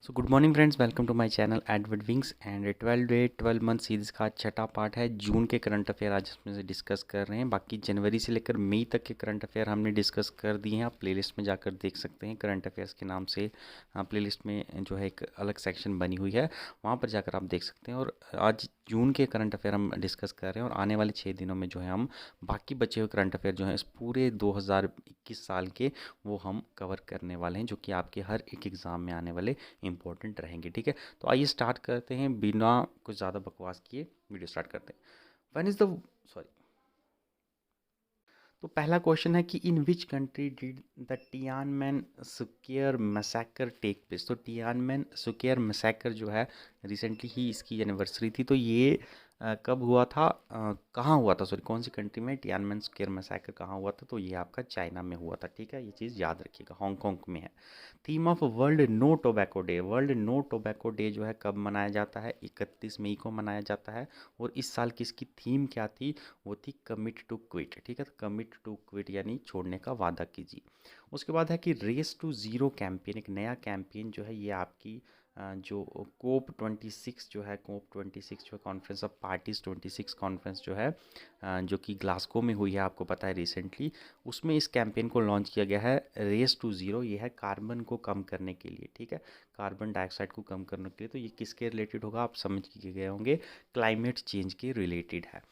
So good morning friends, welcome to my channel Edward Wings and 12 day 12 month series का छठा part है। जून के current affair आज इसमें से डिस्कस कर रहे हैं। बाकी जनवरी से लेकर मई तक के करंट अफेयर हमने डिस्कस कर दिए हैं। आप प्लेलिस्ट में जाकर देख सकते हैं। करंट अफेयर्स के नाम से प्लेलिस्ट में जो है एक अलग सेक्शन बनी हुई है, वहाँ पर जाकर आप देख सकते हैं। और आज जून के करंट अफेयर हम डिस्कस कर रहे हैं और आने वाले 6 दिनों में जो है हम बाकी बचे हुए करंट अफेयर जो हैं इस पूरे 2021 साल के, वो हम कवर करने वाले हैं, जो कि आपके हर एक एग्ज़ाम में आने वाले इंपॉर्टेंट रहेंगे। ठीक है, तो आइए स्टार्ट करते हैं बिना कुछ ज़्यादा बकवास किए। वीडियो स्टार्ट करते हैं। व्हेन इज़ द सॉरी तो पहला क्वेश्चन है कि in which country did the Tiananmen Square massacre take place. तो टियानमेन स्क्वायर मैसेकर जो है रिसेंटली ही इसकी एनिवर्सरी थी। तो ये कब हुआ था, कहाँ हुआ था, सॉरी कौन सी कंट्री में टियानमेन स्क्वायर मैसेकर कहाँ हुआ था? तो ये आपका चाइना में हुआ था। ठीक है, ये चीज़ याद रखिएगा, हांगकांग में है। Theme of world no tobacco day. World no tobacco day जो है कब मनाया जाता है? 31 मई को मनाया जाता है। और इस साल की इसकी थीम क्या थी? वो थी कमिट टू क्विट। ठीक है, तो कमिट टू क्विट यानी छोड़ने का वादा कीजिए। उसके बाद है कि रेस टू ज़ीरो कैंपेन, एक नया कैंपेन जो है ये आपकी जो COP26 जो है, COP26 जो कॉन्फ्रेंस ऑफ पार्टीज 26 कॉन्फ्रेंस जो है, जो कि ग्लासगो में हुई है, आपको पता है रिसेंटली, उसमें इस कैंपेन को लॉन्च किया गया है। रेस टू ज़ीरो ये है कार्बन को कम करने के लिए। ठीक है, कार्बन डाइऑक्साइड को कम करने के लिए। तो ये किसके रिलेटेड होगा, आप समझ के गए होंगे, क्लाइमेट चेंज के रिलेटेड है।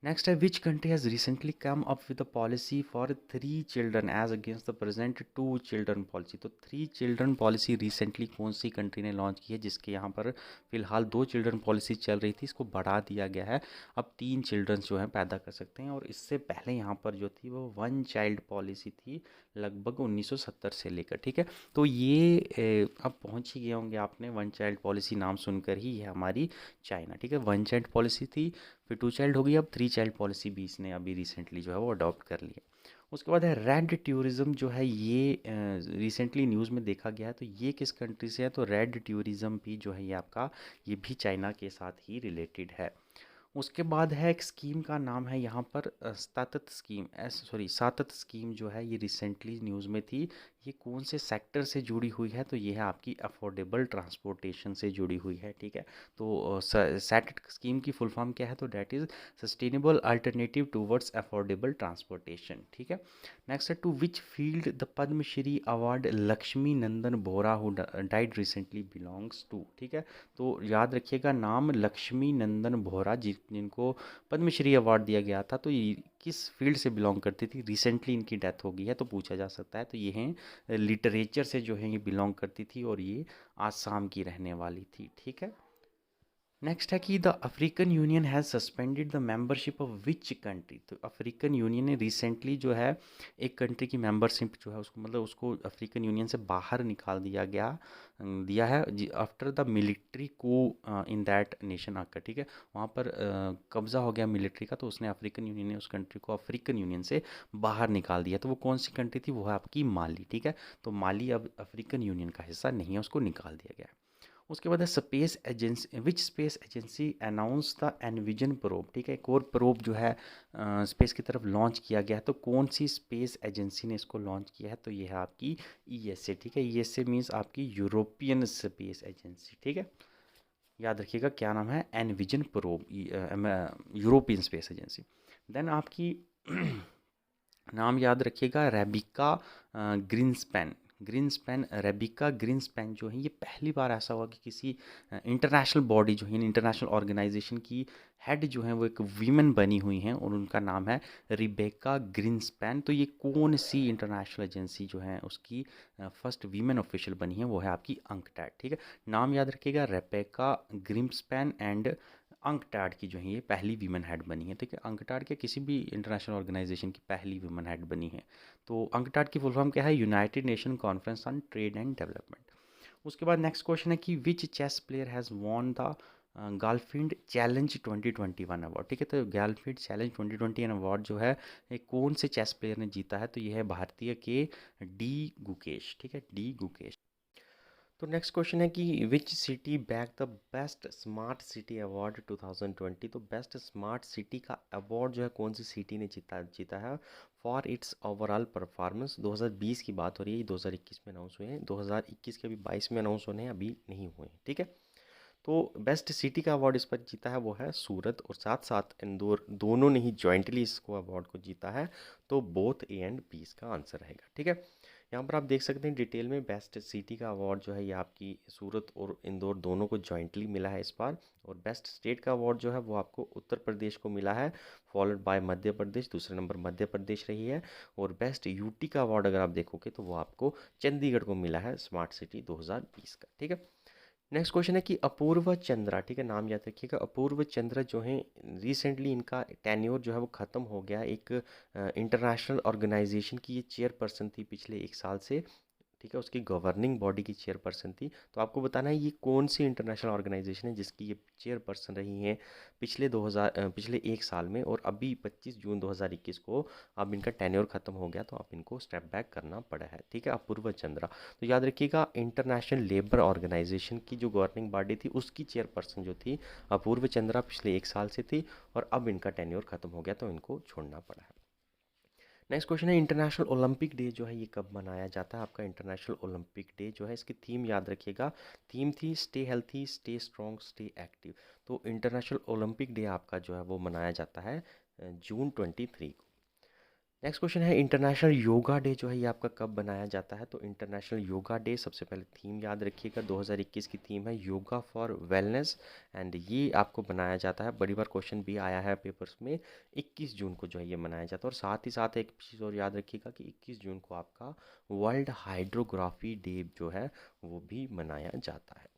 नेक्स्ट है which country has recently come up with the policy for 3 children as against the present 2 children policy. तो 3 चिल्ड्रन पॉलिसी रिसेंटली कौन सी कंट्री ने लॉन्च की है, जिसके यहाँ पर फिलहाल 2 चिल्ड्रन पॉलिसी चल रही थी, इसको बढ़ा दिया गया है। अब 3 चिल्ड्रन जो हैं पैदा कर सकते हैं। और इससे पहले यहाँ पर जो थी वो 1 चाइल्ड पॉलिसी थी, लगभग 1970 से लेकर। ठीक है, तो ये अब पहुँच ही गए होंगे आपने, 1 चाइल्ड पॉलिसी नाम सुनकर ही है हमारी चाइना। ठीक है, 1 चाइल्ड पॉलिसी थी, फिर 2 चाइल्ड हो गई, अब 3 चाइल्ड पॉलिसी भी इसने अभी रिसेंटली जो है वो अडॉप्ट कर ली है। उसके बाद है रेड टूरिज़्म जो है, ये रिसेंटली न्यूज़ में देखा गया है। तो ये किस कंट्री से है? तो रेड टूरिज़्म भी जो है ये आपका, ये भी चाइना के साथ ही रिलेटेड है। उसके बाद है एक स्कीम का नाम है यहाँ पर सातत स्कीम, सातत स्कीम जो है ये रिसेंटली न्यूज़ में थी। ये कौन से सेक्टर से जुड़ी हुई है? तो ये है आपकी अफोर्डेबल ट्रांसपोर्टेशन से जुड़ी हुई है। ठीक है, तो सैटट स्कीम की फुल फॉर्म क्या है? तो that is sustainable alternative towards affordable transportation. ठीक है, नेक्स्ट है to which field the Padmashri award Lakshmi Nandan Bohra who died recently belongs to. ठीक है, तो याद रखिएगा नाम लक्ष्मी नंदन बोहरा, जिनको पद्मश्री अवार्ड दिया गया था, तो ये किस फील्ड से बिलोंग करती थी? रिसेंटली इनकी डेथ हो गई है, तो पूछा जा सकता है। तो ये हैं लिटरेचर से जो है ये बिलोंग करती थी और ये आसाम की रहने वाली थी। ठीक है, नेक्स्ट है कि the African union has suspended the membership of which country. तो अफ्रीकन यूनियन ने रिसेंटली जो है एक कंट्री की मेंबरशिप जो है उसको, मतलब उसको अफ्रीकन यूनियन से बाहर निकाल दिया है आफ्टर द मिलिट्री को इन दैट नेशन आकर। ठीक है, वहाँ पर कब्ज़ा हो गया मिलिट्री का, तो उसने अफ्रीकन यूनियन ने उस कंट्री को अफ्रीकन यूनियन से बाहर निकाल दिया। तो वो कौन सी कंट्री थी? वो है आपकी माली। ठीक है, तो माली अब अफ्रीकन यूनियन का हिस्सा नहीं है, उसको निकाल दिया गया है। उसके बाद है space agency, which space agency announce the envision probe. ठीक है, एक और प्रोब जो है स्पेस की तरफ लॉन्च किया गया है। तो कौन सी स्पेस एजेंसी ने इसको लॉन्च किया है? तो ये है आपकी ईएसए। ठीक है, ईएसए मीन्स आपकी यूरोपियन स्पेस एजेंसी। ठीक है, याद रखिएगा क्या नाम है, Envision probe, European space agency. Then आपकी नाम याद रखिएगा Rebecca Greenspan. Greenspan, Rebecca Greenspan जो है, ये पहली बार ऐसा हुआ कि किसी इंटरनेशनल बॉडी जो है, इंटरनेशनल ऑर्गेनाइजेशन की हेड जो है वो एक वीमेन बनी हुई हैं और उनका नाम है रिबेका ग्रीनस्पैन। तो ये कौन सी इंटरनेशनल एजेंसी जो है उसकी फर्स्ट वीमेन ऑफिशियल बनी है? वो है आपकी अंकटैड। ठीक है, नाम याद रखिएगा रेबेका ग्रिम्सपैन एंड अंकटाड की जो है ये पहली वीमेन हेड बनी है। ठीक है, अंकटाड के किसी भी इंटरनेशनल ऑर्गेनाइजेशन की पहली वीमेन हेड बनी है। तो अंकटाड की फुल फॉर्म क्या है? United Nation Conference on Trade and Development. उसके बाद नेक्स्ट क्वेश्चन है कि which chess player has won the Galfield challenge 2021 award. ठीक है, तो गालफील्ड चैलेंज 2021 अवार्ड जो है ये कौन से चेस प्लेयर ने जीता है? तो ये है भारतीय के डी गुकेश। ठीक है, डी गुकेश। तो नेक्स्ट क्वेश्चन है कि which city bag the best smart city award 2020। तो बेस्ट स्मार्ट सिटी का अवार्ड जो है कौन सी सिटी ने जीता जीता है फॉर इट्स ओवरऑल परफॉर्मेंस। 2020 की बात हो रही है, 2021 में अनाउंस हुए हैं, 2021 के अभी 22 में अनाउंस होने हैं, अभी नहीं हुए हैं, ठीक है। तो बेस्ट सिटी का अवार्ड इस पर जीता है वो है सूरत, और साथ साथ इंदौर, दोनों ने ही जॉइंटली इसको अवार्ड को जीता है। तो बोथ ए एंड बी इसका आंसर रहेगा, ठीक है। यहाँ पर आप देख सकते हैं डिटेल में बेस्ट सिटी का अवार्ड जो है ये आपकी सूरत और इंदौर दोनों को जॉइंटली मिला है इस बार। और बेस्ट स्टेट का अवार्ड जो है वो आपको उत्तर प्रदेश को मिला है, फॉलोड बाय मध्य प्रदेश, दूसरे नंबर मध्य प्रदेश रही है। और बेस्ट यूटी का अवार्ड अगर आप देखोगे तो वो आपको चंडीगढ़ को मिला है स्मार्ट सिटी 2020 का, ठीक है। नेक्स्ट क्वेश्चन है कि अपूर्व चंद्रा, ठीक है, नाम याद रखिएगा, अपूर्व चंद्रा जो है रिसेंटली इनका टेन्योर जो है वो ख़त्म हो गया। एक इंटरनेशनल ऑर्गेनाइजेशन की ये चेयरपर्सन थी पिछले 1 साल से, ठीक है, उसकी गवर्निंग बॉडी की चेयरपर्सन थी। तो आपको बताना है ये कौन सी इंटरनेशनल ऑर्गेनाइजेशन है जिसकी ये चेयरपर्सन रही हैं पिछले 1 साल में, और अभी 25 जून 2021 को अब इनका टेन्योर ख़त्म हो गया, तो अब इनको स्टेप बैक करना पड़ा है, ठीक है, अपूर्व चंद्रा। तो याद रखिएगा इंटरनेशनल लेबर ऑर्गेनाइजेशन की जो गवर्निंग बॉडी थी उसकी चेयरपर्सन जो थी अपूर्व चंद्रा पिछले 1 साल से थी, और अब इनका टेन्योर ख़त्म हो गया तो इनको छोड़ना पड़ा है। नेक्स्ट क्वेश्चन है इंटरनेशनल ओलंपिक डे जो है ये कब मनाया जाता है। आपका इंटरनेशनल ओलंपिक डे जो है इसकी थीम याद रखिएगा, थीम थी stay healthy stay strong stay active. तो इंटरनेशनल ओलंपिक डे आपका जो है वो मनाया जाता है जून 23 को। नेक्स्ट क्वेश्चन है इंटरनेशनल योगा डे जो है ये आपका कब बनाया जाता है। तो इंटरनेशनल योगा डे, सबसे पहले थीम याद रखिएगा, 2021 की थीम है योगा फॉर वेलनेस, एंड ये आपको बनाया जाता है, बड़ी बार क्वेश्चन भी आया है पेपर्स में, 21 जून को जो है ये मनाया जाता है। और साथ ही साथ एक चीज़ और याद रखिएगा कि 21 जून को आपका वर्ल्ड हाइड्रोग्राफी डे जो है वो भी मनाया जाता है।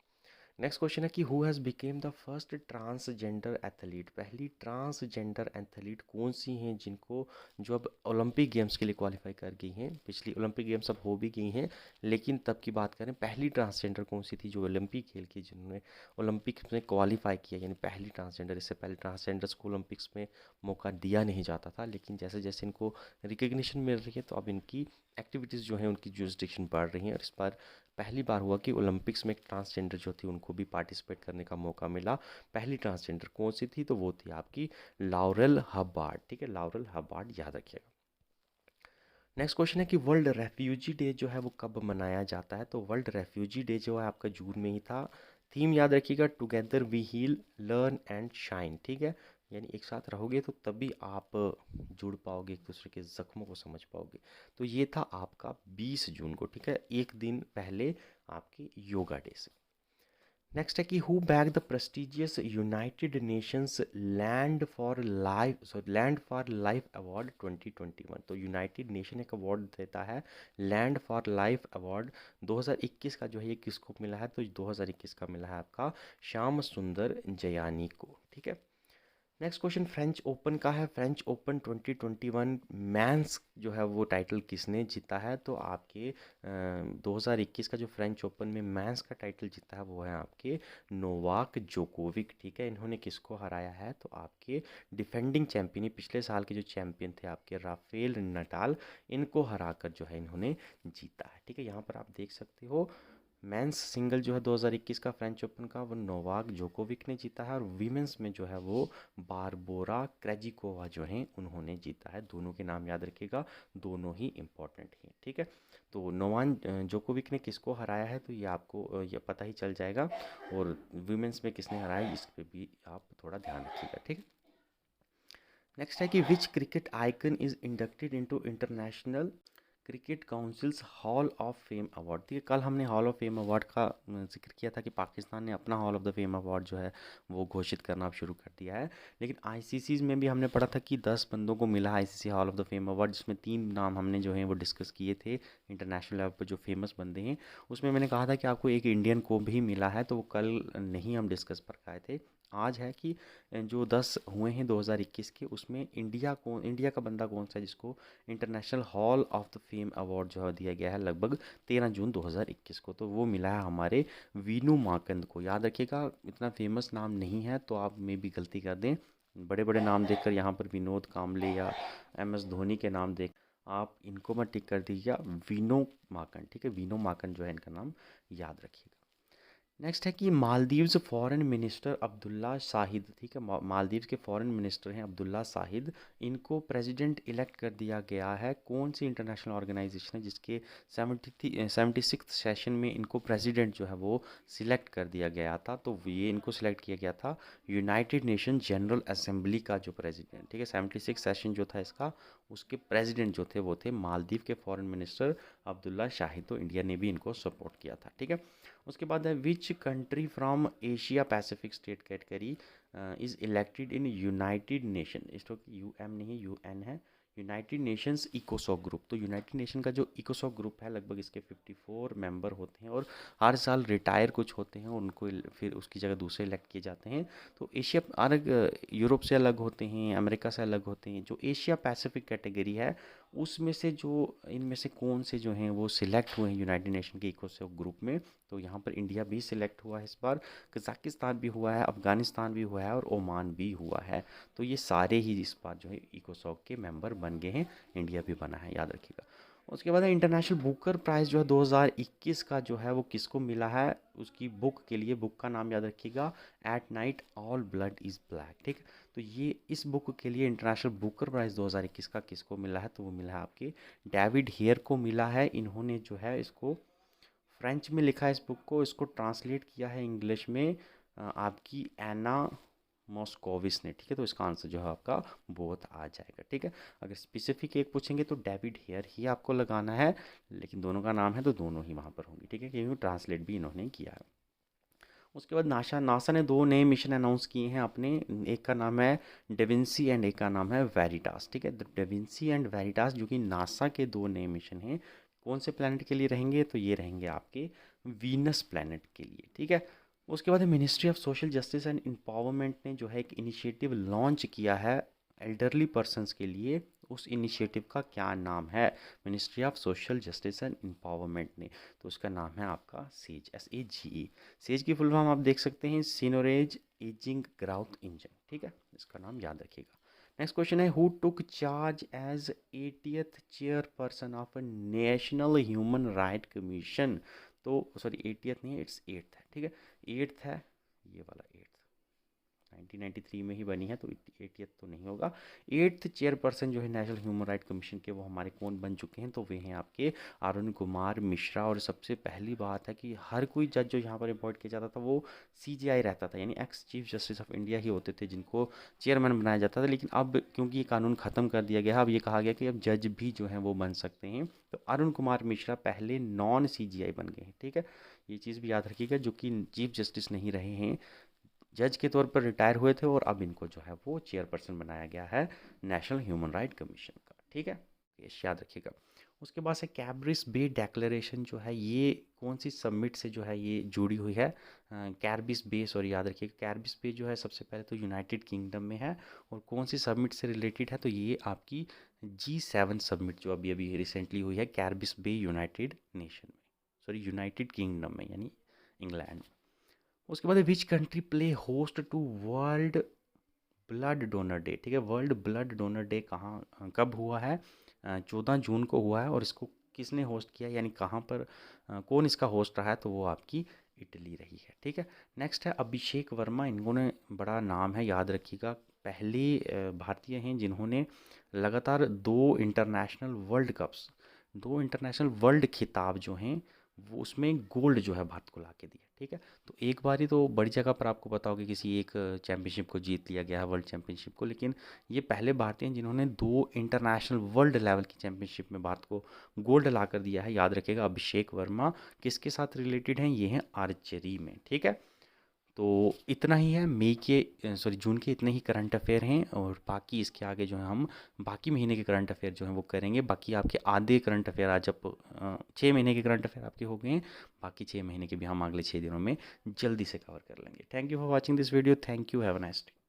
नेक्स्ट क्वेश्चन है कि who has became the first transgender athlete. पहली ट्रांसजेंडर एथलीट कौन सी हैं जिनको, जो अब ओलंपिक गेम्स के लिए क्वालिफाई कर गई हैं। पिछली ओलंपिक गेम्स अब हो भी गई हैं, लेकिन तब की बात करें पहली ट्रांसजेंडर कौन सी थी जो ओलंपिक खेल की, जिन्होंने ओलंपिक्स में क्वालिफाई किया, यानी पहली ट्रांसजेंडर। इससे पहले ट्रांसजेंडर्स को ओलंपिक्स में मौका दिया नहीं जाता था, लेकिन जैसे जैसे इनको रिकग्निशन मिल रही है तो अब इनकी एक्टिविटीज़ जो हैं उनकी जुरिस्डिक्शन बढ़ रही हैं। और इस बार पहली बार हुआ कि ओलंपिक्स में एक ट्रांसजेंडर जो थी उनको भी पार्टिसिपेट करने का मौका मिला। पहली ट्रांसजेंडर कौन सी थी, तो वो थी आपकी लॉरेल हब्बार्ड, ठीक है, लॉरेल हब्बार्ड याद रखिएगा। नेक्स्ट क्वेश्चन है कि वर्ल्ड रेफ्यूजी डे जो है वो कब मनाया जाता है। तो वर्ल्ड रेफ्यूजी डे जो है आपका जून में ही था। थीम याद रखिएगा together we heal learn and shine, ठीक है, यानी एक साथ रहोगे तो तभी आप जुड़ पाओगे, एक दूसरे के ज़ख्मों को समझ पाओगे। तो ये था आपका 20 जून को, ठीक है, एक दिन पहले आपके योगा डे से। नेक्स्ट है कि who bag the prestigious United Nations land for life award 2021। तो यूनाइटेड नेशन एक अवार्ड देता है, लैंड फॉर लाइफ अवार्ड 2021 का जो है ये किसको मिला है, तो 2021 का मिला है आपका श्याम सुंदर जयानी को, ठीक है। नेक्स्ट क्वेश्चन फ्रेंच ओपन का है। फ्रेंच ओपन 2021 मैंस जो है वो टाइटल किसने जीता है। तो आपके 2021 का जो फ्रेंच ओपन में मैंस का टाइटल जीता है वो है आपके नोवाक जोकोविक, ठीक है। इन्होंने किसको हराया है, तो आपके डिफेंडिंग चैंपियन, पिछले साल के जो चैंपियन थे आपके राफेल नडाल, इनको हराकर जो है इन्होंने जीता है, ठीक है। यहाँ पर आप देख सकते हो मेंस सिंगल जो है 2021 का फ्रेंच ओपन का वो नोवाक जोकोविक ने जीता है, और वीमेंस में जो है वो बारबोरा क्रेजिकोवा जो हैं उन्होंने जीता है। दोनों के नाम याद रखिएगा, दोनों ही इम्पोर्टेंट हैं, ठीक है। तो नोवाक जोकोविक ने किसको हराया है तो ये आपको ये पता ही चल जाएगा, और वीमेंस में किसने हराया इस पर भी आप थोड़ा ध्यान रखिएगा, ठीक है। नेक्स्ट है कि which cricket icon is inducted into International Cricket Council's Hall of Fame award. ठीक है, कल हमने हॉल ऑफ फेम अवार्ड का जिक्र किया था कि पाकिस्तान ने अपना hall of the fame award जो है वो घोषित करना अब शुरू कर दिया है। लेकिन आईसीसी में भी हमने पढ़ा था कि 10 बंदों को मिला ICC hall of the fame award, जिसमें 3 नाम हमने जो है वो डिस्कस किए थे इंटरनेशनल लेवल पर जो फेमस बंदे हैं। उसमें मैंने कहा था कि आपको एक इंडियन को भी मिला है, तो वो कल नहीं हम डिस्कस पर आए थे, आज है कि जो 10 हुए हैं 2021 के, उसमें इंडिया का बंदा कौन सा है जिसको international hall of the fame award जो है दिया गया है लगभग 13 जून 2021 को। तो वो मिला है हमारे वीनू माकंद को। याद रखिएगा इतना फेमस नाम नहीं है तो आप में भी गलती कर दें, बड़े बड़े नाम देखकर यहाँ पर विनोद कांबले या एम एस धोनी के नाम देख आप इनको मत टिक कर दीजिए, विनो माकन, ठीक है, विनो माकन जो है इनका नाम याद रखिएगा। नेक्स्ट है कि मालदीव्स फॉरेन मिनिस्टर अब्दुल्ला शाहिद, ठीक है, मालदीव्स के फॉरेन मिनिस्टर हैं अब्दुल्ला शाहिद, इनको प्रेसिडेंट इलेक्ट कर दिया गया है। कौन सी इंटरनेशनल ऑर्गेनाइजेशन है जिसके 76 सेशन में इनको प्रेसिडेंट जो है वो सिलेक्ट कर दिया गया था? तो ये इनको सिलेक्ट किया गया था यूनाइटेड नेशन जनरल असेंबली का जो प्रेसिडेंट, ठीक है, 76 सेशन जो था इसका, उसके प्रेसिडेंट जो थे वो थे मालदीव के फॉरेन मिनिस्टर अब्दुल्ला शाहिद। तो इंडिया ने भी इनको सपोर्ट किया था, ठीक है। उसके बाद है which country from Asia Pacific state category is elected in United nation, इसको UN नहीं UN है, यूनाइटेड नेशंस इकोसॉक ग्रुप। तो यूनाइटेड नेशन का जो इकोसॉक ग्रुप है, लगभग इसके 54 मेंबर होते हैं और हर साल रिटायर कुछ होते हैं, उनको फिर उसकी जगह दूसरे इलेक्ट किए जाते हैं। तो एशिया अलग, यूरोप से अलग होते हैं, अमेरिका से अलग होते हैं। जो एशिया पैसिफिक कैटेगरी है उसमें से जो इनमें से कौन से जो हैं वो सिलेक्ट हुए हैं यूनाइटेड नेशन के इकोसॉक ग्रुप में? तो यहाँ पर इंडिया भी सिलेक्ट हुआ है इस बार, कजाकिस्तान भी हुआ है, अफगानिस्तान भी हुआ है और ओमान भी हुआ है। तो ये सारे ही इस बार जो है इकोसॉक के मेंबर बन गए हैं, इंडिया भी बना है, याद रखिएगा। उसके बाद है इंटरनेशनल बुकर प्राइज़ जो है 2021 का जो है वो किसको मिला है? उसकी बुक के लिए, बुक का नाम याद रखिएगा, at night all blood is black, ठीक है। तो ये इस बुक के लिए इंटरनेशनल बुकर प्राइज़ 2021 का किसको मिला है? तो वो मिला है आपके डेविड हेयर को मिला है। इन्होंने जो है इसको फ्रेंच में लिखा है इस बुक को, इसको ट्रांसलेट किया है इंग्लिश में आपकी एना मॉस्कोविस ने, ठीक है। तो इसका आंसर जो है आपका बोथ आ जाएगा, ठीक है। अगर स्पेसिफिक एक पूछेंगे तो डेविड हेयर ही आपको लगाना है, लेकिन दोनों का नाम है तो दोनों ही वहाँ पर होंगे, ठीक है, क्योंकि ट्रांसलेट भी इन्होंने किया है। उसके बाद नासा ने 2 नए मिशन अनाउंस किए हैं अपने, एक का नाम है डेविंसी एंड एक का नाम है वेरिटास, ठीक है। डेविंसी एंड वेरिटास जो कि नासा के 2 नए मिशन हैं, कौन से प्लैनेट के लिए रहेंगे? तो ये रहेंगे आपके वीनस प्लैनेट के लिए, ठीक है। उसके बाद ministry of social justice and empowerment ने जो है एक इनिशिएटिव लॉन्च किया है एल्डरली पर्सनस के लिए। उस इनिशिएटिव का क्या नाम है? Ministry of social justice and empowerment ने, तो उसका नाम है आपका सेज, SAGE। सेज की फुल फॉर्म आप देख सकते हैं, सीनोरेज एजिंग ग्राउथ इंजन, ठीक है, इसका नाम याद रखिएगा। नेक्स्ट क्वेश्चन है who took charge as 80th chairperson of a national human right commission? तो सॉरी 80th नहीं है, इट्स 8th है, ठीक है, 8th है, ये वाला 8th 1993 में ही बनी है, तो 80th तो नहीं होगा। 8th चेयरपर्सन जो है नेशनल ह्यूमन राइट कमीशन के, वो हमारे कौन बन चुके हैं? तो वे हैं आपके अरुण कुमार मिश्रा। और सबसे पहली बात है कि हर कोई जज जो यहाँ पर अपॉइंट किया जाता था वो CJI रहता था, यानी ex chief justice of India ही होते थे जिनको चेयरमैन बनाया जाता था। लेकिन अब क्योंकि ये कानून ख़त्म कर दिया गया है, अब ये कहा गया कि अब जज भी जो हैं वो बन सकते हैं। तो अरुण कुमार मिश्रा पहले नॉन CJI बन गए हैं, ठीक है, ये चीज़ भी याद रखिएगा, जो कि चीफ जस्टिस नहीं रहे हैं, जज के तौर पर रिटायर हुए थे और अब इनको जो है वो चेयरपर्सन बनाया गया है नेशनल ह्यूमन राइट कमीशन का, ठीक है, ये याद रखिएगा। उसके बाद से कैब्रिस बे डेक्लेरेशन जो है ये कौन सी समिट से जो है ये जुड़ी हुई है? कैरबिस बे, सॉरी याद रखिएगा, कैरबिस बे जो है सबसे पहले तो यूनाइटेड किंगडम में है, और कौन सी समिट से रिलेटेड है? तो ये आपकी G7 समिट जो अभी अभी रिसेंटली हुई है कैरबिस बे यूनाइटेड नेशन में, सॉरी यूनाइटेड किंगडम में, यानी इंग्लैंड में। उसके बाद which country play host to world blood donor day, ठीक है, वर्ल्ड ब्लड डोनर डे कहाँ कब हुआ है? 14 जून को हुआ है, और इसको किसने होस्ट किया, यानी कहाँ पर कौन इसका होस्ट रहा है? तो वो आपकी इटली रही है, ठीक है। नेक्स्ट है अभिषेक वर्मा, इन्होंने बड़ा नाम है, याद रखिएगा, पहले भारतीय हैं जिन्होंने लगातार 2 इंटरनेशनल वर्ल्ड खिताब जो हैं वो उसमें गोल्ड जो है भारत को ला के दिया, ठीक है। तो एक बार ही तो बड़ी जगह पर आपको पता होगा किसी एक चैंपियनशिप को जीत लिया गया है, वर्ल्ड चैंपियनशिप को, लेकिन ये पहले भारतीय हैं जिन्होंने 2 इंटरनेशनल वर्ल्ड लेवल की चैंपियनशिप में भारत को गोल्ड ला कर दिया है, याद रखिएगा। अभिषेक वर्मा किसके साथ रिलेटेड हैं? ये हैं आर्चरी में, ठीक है। तो इतना ही है, जून के इतने ही करंट अफेयर हैं, और बाकी इसके आगे जो है हम बाकी महीने के करंट अफेयर जो हैं वो करेंगे। बाकी आपके आधे करंट अफेयर आज अब 6 महीने के करंट अफेयर आपके हो गए हैं, बाकी 6 महीने के भी हम अगले 6 दिनों में जल्दी से कवर कर लेंगे। Thank you for watching this video, thank you, have a nice day.